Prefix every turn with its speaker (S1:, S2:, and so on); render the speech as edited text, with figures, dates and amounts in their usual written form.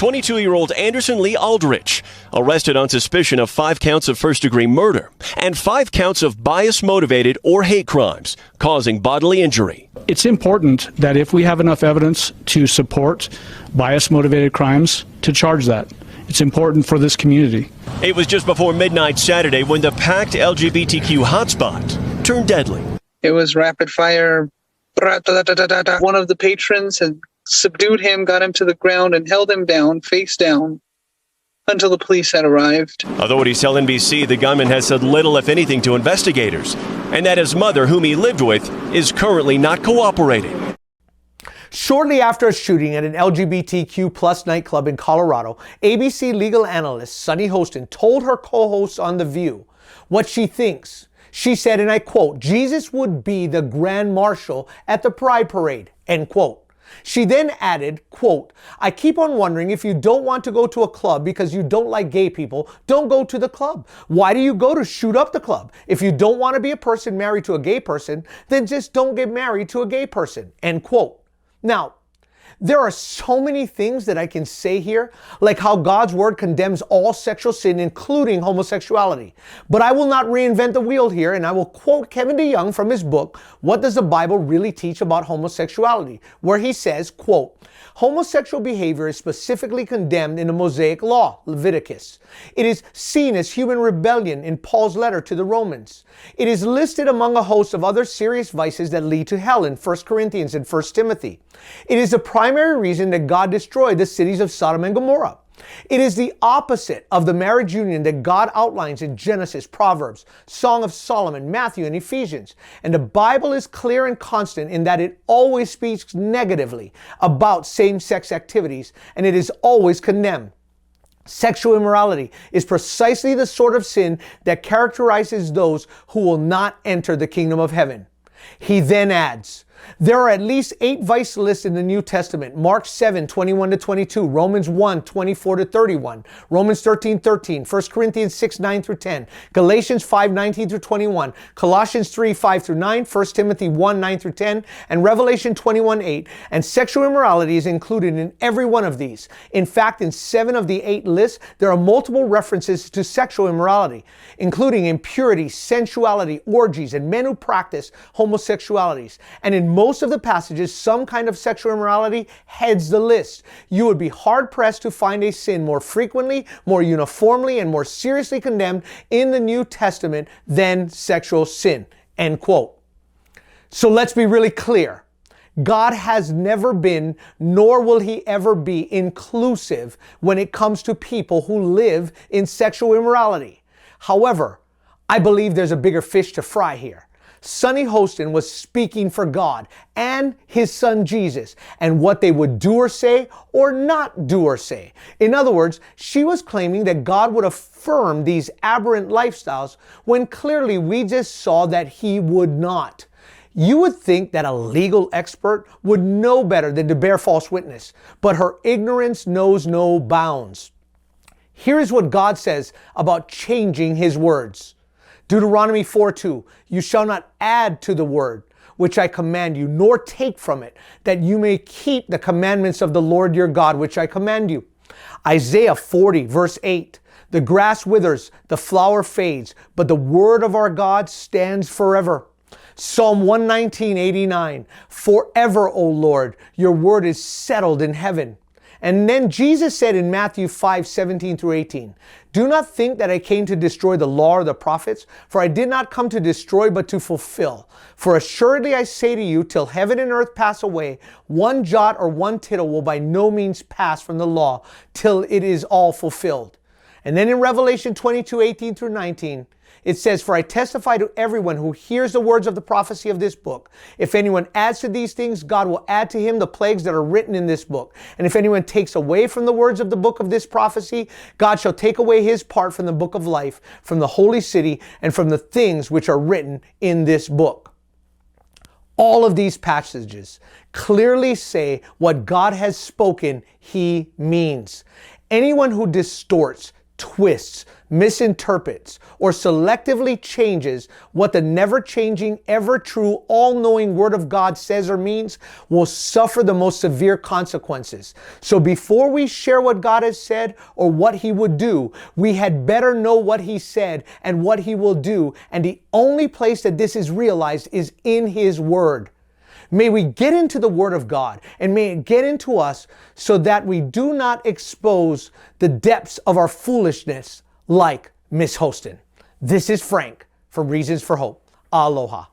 S1: 22-year-old Anderson Lee Aldrich, arrested on suspicion of 5 counts of first-degree murder and 5 counts of bias-motivated or hate crimes causing bodily injury.
S2: It's important that if we have enough evidence to support bias-motivated crimes, to charge that. It's important for this community.
S1: It was just before midnight Saturday when the packed LGBTQ hotspot turned deadly.
S3: It was rapid fire. One of the patrons had subdued him, got him to the ground, and held him down, face down, until the police had arrived.
S1: Authorities tell NBC the gunman has said little, if anything, to investigators, and that his mother, whom he lived with, is currently not cooperating.
S4: Shortly after a shooting at an LGBTQ plus nightclub in Colorado, ABC legal analyst Sunny Hostin told her co-hosts on The View what she thinks. She said, and I quote, "Jesus would be the grand marshal at the Pride Parade," end quote. She then added, quote, "I keep on wondering, if you don't want to go to a club because you don't like gay people, don't go to the club. Why do you go to shoot up the club? If you don't want to be a person married to a gay person, then just don't get married to a gay person," end quote. Now, there are so many things that I can say here, like how God's word condemns all sexual sin, including homosexuality. But I will not reinvent the wheel here, and I will quote Kevin DeYoung from his book, What Does the Bible Really Teach About Homosexuality?, where he says, quote, "Homosexual behavior is specifically condemned in the Mosaic Law, Leviticus. It is seen as human rebellion in Paul's letter to the Romans. It is listed among a host of other serious vices that lead to hell in 1 Corinthians and 1 Timothy. It is the primary reason that God destroyed the cities of Sodom and Gomorrah. It is the opposite of the marriage union that God outlines in Genesis, Proverbs, Song of Solomon, Matthew, and Ephesians. And the Bible is clear and constant in that it always speaks negatively about same-sex activities, and it is always condemned. Sexual immorality is precisely the sort of sin that characterizes those who will not enter the kingdom of heaven." He then adds, "There are at least 8 vice lists in the New Testament: Mark 7, 21-22, Romans 1, 24-31, Romans 13, 13, 1 Corinthians 6, 9-10, Galatians 5, 19-21, Colossians 3, 5-9, 1 Timothy 1, 9-10, and Revelation 21, 8. And sexual immorality is included in every one of these. In fact, in 7 of the 8 lists, there are multiple references to sexual immorality, including impurity, sensuality, orgies, and men who practice homosexualities. And in most of the passages, some kind of sexual immorality heads the list. You would be hard-pressed to find a sin more frequently, more uniformly, and more seriously condemned in the New Testament than sexual sin," end quote. So let's be really clear. God has never been, nor will he ever be, inclusive when it comes to people who live in sexual immorality. However, I believe there's a bigger fish to fry here. Sunny Hostin was speaking for God and his son Jesus and what they would do or say or not do or say. In other words, she was claiming that God would affirm these aberrant lifestyles when clearly we just saw that he would not. You would think that a legal expert would know better than to bear false witness, but her ignorance knows no bounds. Here is what God says about changing his words. Deuteronomy 4:2, "You shall not add to the word which I command you, nor take from it, that you may keep the commandments of the Lord your God, which I command you." Isaiah 40, verse 8, "The grass withers, the flower fades, but the word of our God stands forever." Psalm 119:89, "Forever, O Lord, your word is settled in heaven." And then Jesus said in Matthew 5:17-18, "Do not think that I came to destroy the law or the prophets, for I did not come to destroy but to fulfill. For assuredly I say to you, till heaven and earth pass away, one jot or one tittle will by no means pass from the law till it is all fulfilled." And then in Revelation 22:18-19, it says, "For I testify to everyone who hears the words of the prophecy of this book. If anyone adds to these things, God will add to him the plagues that are written in this book. And if anyone takes away from the words of the book of this prophecy, God shall take away his part from the book of life, from the holy city, and from the things which are written in this book." All of these passages clearly say what God has spoken, he means. Anyone who distorts, twists, misinterprets, or selectively changes what the never-changing, ever-true, all-knowing Word of God says or means will suffer the most severe consequences. So before we share what God has said or what He would do, we had better know what He said and what He will do. And the only place that this is realized is in His Word. May we get into the Word of God, and may it get into us so that we do not expose the depths of our foolishness like Miss Hostin. This is Frank from Reasons for Hope. Aloha.